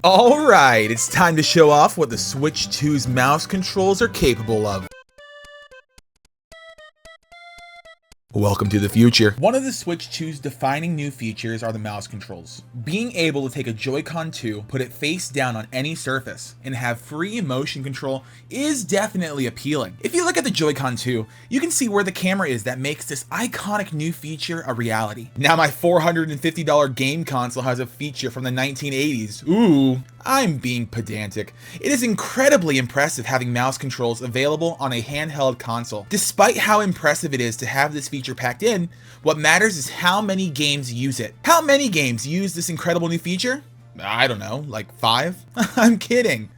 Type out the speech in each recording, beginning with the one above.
Alright, it's time to show off what the Switch 2's mouse controls are capable of. Welcome to the future. One of the Switch 2's defining new features are the mouse controls. Being able to take a Joy-Con 2, put it face down on any surface, and have free motion control is definitely appealing. If you look at the Joy-Con 2, you can see where the camera is that makes this iconic new feature a reality. Now my $450 game console has a feature from the 1980s. Ooh, I'm being pedantic. It is incredibly impressive having mouse controls available on a handheld console. Despite how impressive it is to have this feature packed in, what matters is how many games use it. How many games use this incredible new feature? I don't know, like 5? I'm kidding.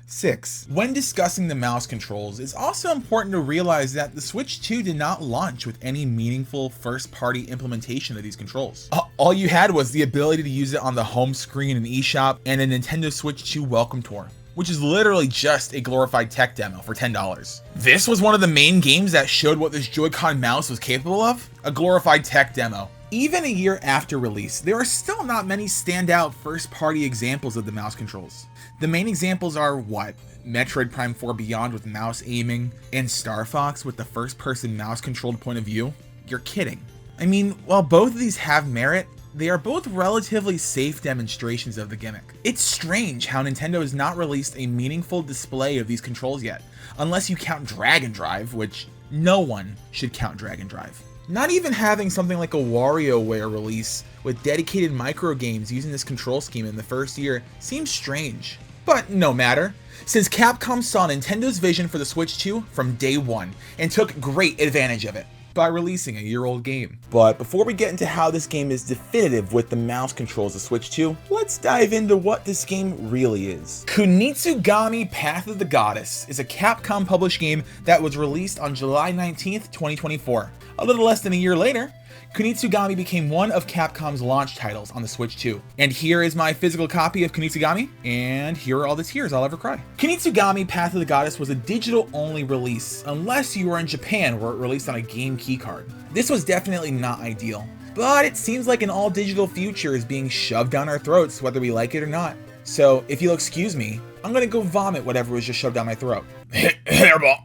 6. When discussing the mouse controls, it's also important to realize that the Switch 2 did not launch with any meaningful first-party implementation of these controls. All you had was the ability to use it on the home screen in eShop and a Nintendo Switch 2 welcome tour, which is literally just a glorified tech demo for $10. This was one of the main games that showed what this Joy-Con mouse was capable of? A glorified tech demo. Even a year after release, there are still not many standout first-party examples of the mouse controls. The main examples are what? Metroid Prime 4 Beyond with mouse aiming, and Star Fox with the first-person mouse-controlled point of view? You're kidding. I mean, while both of these have merit, they are both relatively safe demonstrations of the gimmick. It's strange how Nintendo has not released a meaningful display of these controls yet, unless you count Drag and Drive, which no one should count Drag and Drive. Not even having something like a WarioWare release with dedicated micro games using this control scheme in the first year seems strange. But no matter, since Capcom saw Nintendo's vision for the Switch 2 from day one and took great advantage of it by releasing a year-old game. But before we get into how this game is definitive with the mouse controls of Switch 2, let's dive into what this game really is. Kunitsugami Path of the Goddess is a Capcom published game that was released on July 19th, 2024. A little less than a year later, Kunitsugami became one of Capcom's launch titles on the Switch 2. And here is my physical copy of Kunitsugami, and here are all the tears I'll ever cry. Kunitsugami Path of the Goddess was a digital-only release, unless you were in Japan where it released on a game keycard. This was definitely not ideal, but it seems like an all-digital future is being shoved down our throats whether we like it or not. So if you'll excuse me, I'm gonna go vomit whatever was just shoved down my throat. Hairball.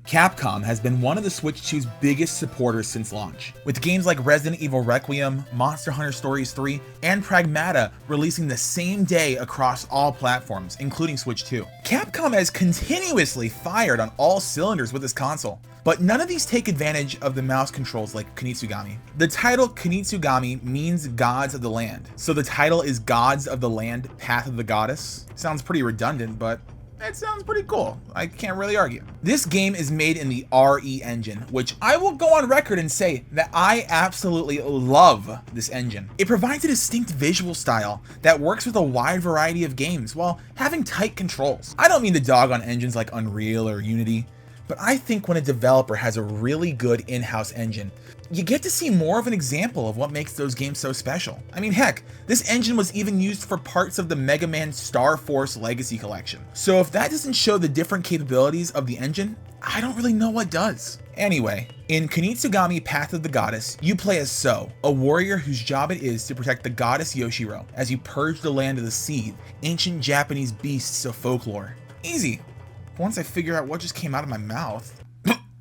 Capcom has been one of the Switch 2's biggest supporters since launch, with games like Resident Evil Requiem, Monster Hunter Stories 3, and Pragmata releasing the same day across all platforms, including Switch 2. Capcom has continuously fired on all cylinders with this console, but none of these take advantage of the mouse controls like Kunitsugami. The title Kunitsugami means Gods of the Land, so the title is Gods of the Land Path of the Goddess. Sounds pretty redundant, but it sounds pretty cool. I can't really argue. This game is made in the RE engine, which I will go on record and say that I absolutely love this engine. It provides a distinct visual style that works with a wide variety of games while having tight controls. I don't mean to dog on engines like Unreal or Unity, but I think when a developer has a really good in-house engine, you get to see more of an example of what makes those games so special. I mean, heck, this engine was even used for parts of the Mega Man Star Force Legacy Collection. So if that doesn't show the different capabilities of the engine, I don't really know what does. Anyway, in Kunitsugami Path of the Goddess, you play as So, a warrior whose job it is to protect the goddess Yoshiro as you purge the land of the Seed, ancient Japanese beasts of folklore. Easy. Once I figure out what just came out of my mouth.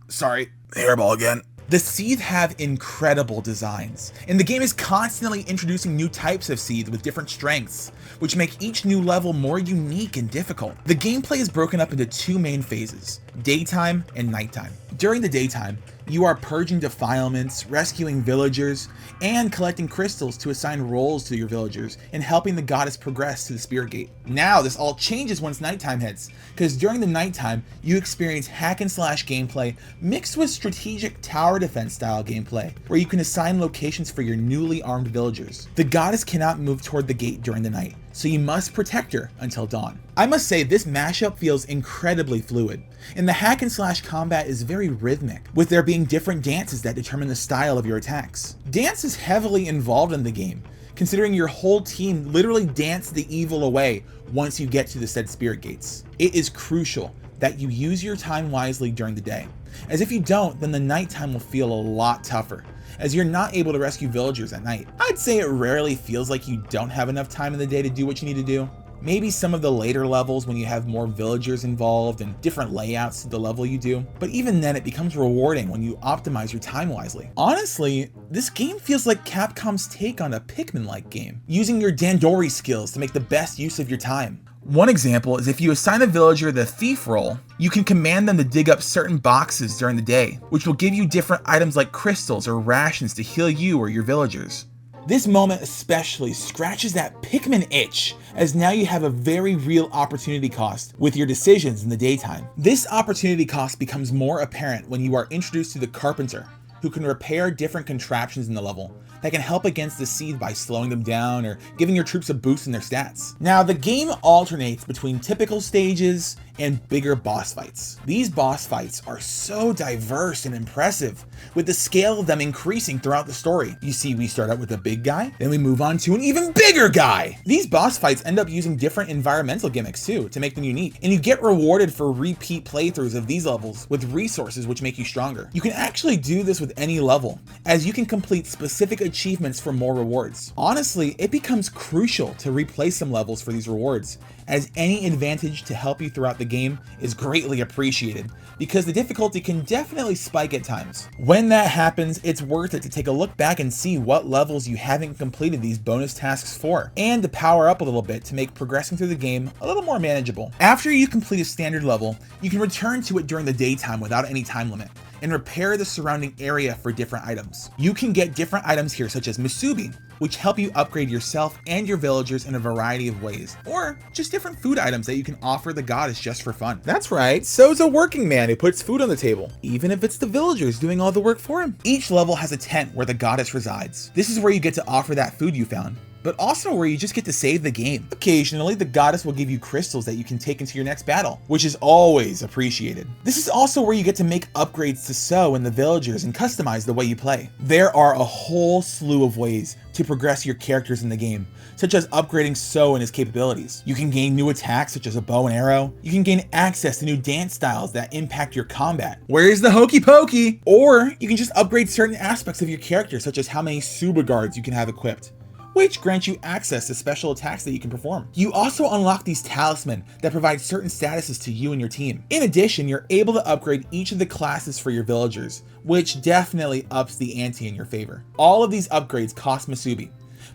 Sorry, hairball again. The Seed have incredible designs, and the game is constantly introducing new types of Seed with different strengths, which make each new level more unique and difficult. The gameplay is broken up into two main phases, daytime and nighttime. During the daytime, you are purging defilements, rescuing villagers, and collecting crystals to assign roles to your villagers and helping the goddess progress to the Spirit Gate. Now this all changes once nighttime hits, because during the nighttime, you experience hack and slash gameplay mixed with strategic tower defense style gameplay, where you can assign locations for your newly armed villagers. The goddess cannot move toward the gate during the night, so you must protect her until dawn. I must say this mashup feels incredibly fluid, and the hack and slash combat is very rhythmic, with there being different dances that determine the style of your attacks. Dance is heavily involved in the game, considering your whole team literally dance the evil away once you get to the said Spirit Gates. It is crucial that you use your time wisely during the day, as if you don't, then the nighttime will feel a lot tougher, as you're not able to rescue villagers at night. I'd say it rarely feels like you don't have enough time in the day to do what you need to do. Maybe some of the later levels when you have more villagers involved and different layouts to the level you do, but even then it becomes rewarding when you optimize your time wisely. Honestly, this game feels like Capcom's take on a Pikmin-like game, using your Dandori skills to make the best use of your time. One example is if you assign a villager the thief role, you can command them to dig up certain boxes during the day, which will give you different items like crystals or rations to heal you or your villagers. This moment especially scratches that Pikmin itch, as now you have a very real opportunity cost with your decisions in the daytime. This opportunity cost becomes more apparent when you are introduced to the Carpenter, who can repair different contraptions in the level that can help against the siege by slowing them down or giving your troops a boost in their stats. Now, the game alternates between typical stages and bigger boss fights. These boss fights are so diverse and impressive, with the scale of them increasing throughout the story. You see, we start out with a big guy, then we move on to an even bigger guy. These boss fights end up using different environmental gimmicks too to make them unique, and you get rewarded for repeat playthroughs of these levels with resources which make you stronger. You can actually do this with any level, as you can complete specific achievements for more rewards. Honestly, it becomes crucial to replay some levels for these rewards, as any advantage to help you throughout the game is greatly appreciated, because the difficulty can definitely spike at times. When that happens, it's worth it to take a look back and see what levels you haven't completed these bonus tasks for, and to power up a little bit to make progressing through the game a little more manageable. After you complete a standard level, you can return to it during the daytime without any time limit, and repair the surrounding area for different items. You can get different items here such as Musubi, which help you upgrade yourself and your villagers in a variety of ways, or just different food items that you can offer the goddess just for fun. That's right, so's a working man who puts food on the table, even if it's the villagers doing all the work for him. Each level has a tent where the goddess resides. This is where you get to offer that food you found, but also where you just get to save the game. Occasionally, the goddess will give you crystals that you can take into your next battle, which is always appreciated. This is also where you get to make upgrades to So and the villagers and customize the way you play. There are a whole slew of ways to progress your characters in the game, such as upgrading So and his capabilities. You can gain new attacks such as a bow and arrow. You can gain access to new dance styles that impact your combat. Where's the hokey pokey? Or you can just upgrade certain aspects of your character, such as how many Suba guards you can have equipped, which grants you access to special attacks that you can perform. You also unlock these talismans that provide certain statuses to you and your team. In addition, you're able to upgrade each of the classes for your villagers, which definitely ups the ante in your favor. All of these upgrades cost Musubi,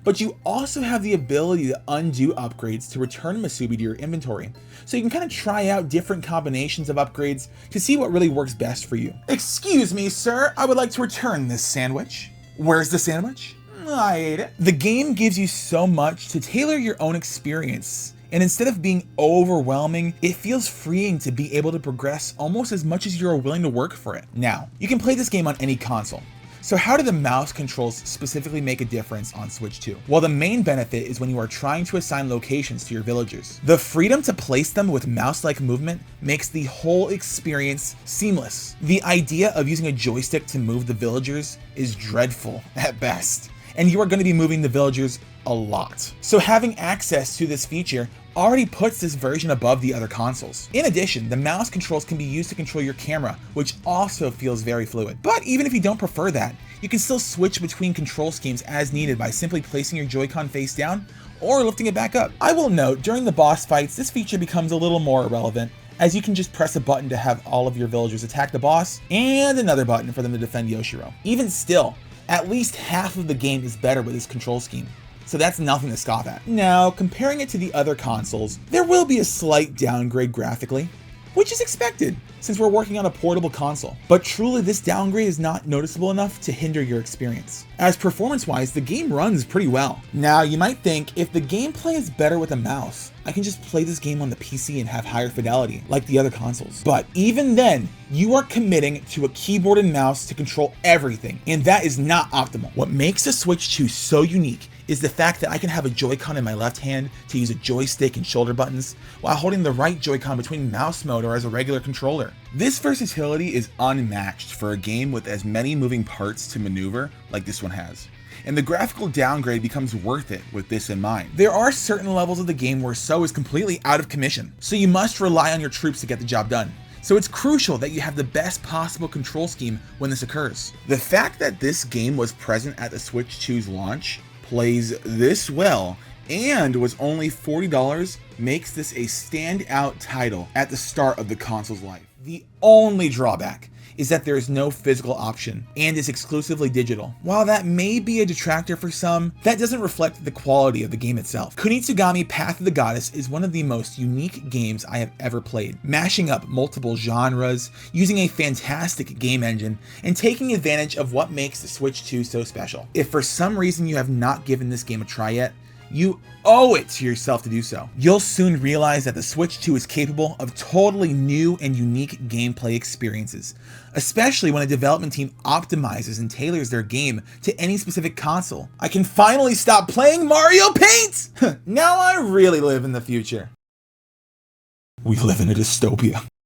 but you also have the ability to undo upgrades to return Musubi to your inventory, so you can kind of try out different combinations of upgrades to see what really works best for you. Excuse me, sir, I would like to return this sandwich. Where's the sandwich? I ate it. The game gives you so much to tailor your own experience, and instead of being overwhelming, it feels freeing to be able to progress almost as much as you're willing to work for it. Now, you can play this game on any console. So how do the mouse controls specifically make a difference on Switch 2? Well, the main benefit is when you are trying to assign locations to your villagers. The freedom to place them with mouse-like movement makes the whole experience seamless. The idea of using a joystick to move the villagers is dreadful at best, and you are going to be moving the villagers a lot. So having access to this feature already puts this version above the other consoles. In addition, the mouse controls can be used to control your camera, which also feels very fluid. But even if you don't prefer that, you can still switch between control schemes as needed by simply placing your Joy-Con face down or lifting it back up. I will note, during the boss fights, this feature becomes a little more irrelevant, as you can just press a button to have all of your villagers attack the boss, and another button for them to defend Yoshiro. Even still, at least half of the game is better with this control scheme, so that's nothing to scoff at. Now, comparing it to the other consoles, there will be a slight downgrade graphically, which is expected since we're working on a portable console. But truly, this downgrade is not noticeable enough to hinder your experience, as performance-wise, the game runs pretty well. Now, you might think, if the gameplay is better with a mouse, I can just play this game on the PC and have higher fidelity, like the other consoles. But even then, you are committing to a keyboard and mouse to control everything, and that is not optimal. What makes the Switch 2 so unique is the fact that I can have a Joy-Con in my left hand to use a joystick and shoulder buttons, while holding the right Joy-Con between mouse mode or as a regular controller. This versatility is unmatched for a game with as many moving parts to maneuver like this one has, and the graphical downgrade becomes worth it with this in mind. There are certain levels of the game where So is completely out of commission, so you must rely on your troops to get the job done. So it's crucial that you have the best possible control scheme when this occurs. The fact that this game was present at the Switch 2's launch plays this well and was only $40, makes this a standout title at the start of the console's life. The only drawback is that there is no physical option and is exclusively digital. While that may be a detractor for some, that doesn't reflect the quality of the game itself. Kunitsugami Path of the Goddess is one of the most unique games I have ever played, mashing up multiple genres, using a fantastic game engine, and taking advantage of what makes the Switch 2 so special. If for some reason you have not given this game a try yet, you owe it to yourself to do so. You'll soon realize that the Switch 2 is capable of totally new and unique gameplay experiences, especially when a development team optimizes and tailors their game to any specific console. I can finally stop playing Mario Paint! Now I really live in the future. We live in a dystopia.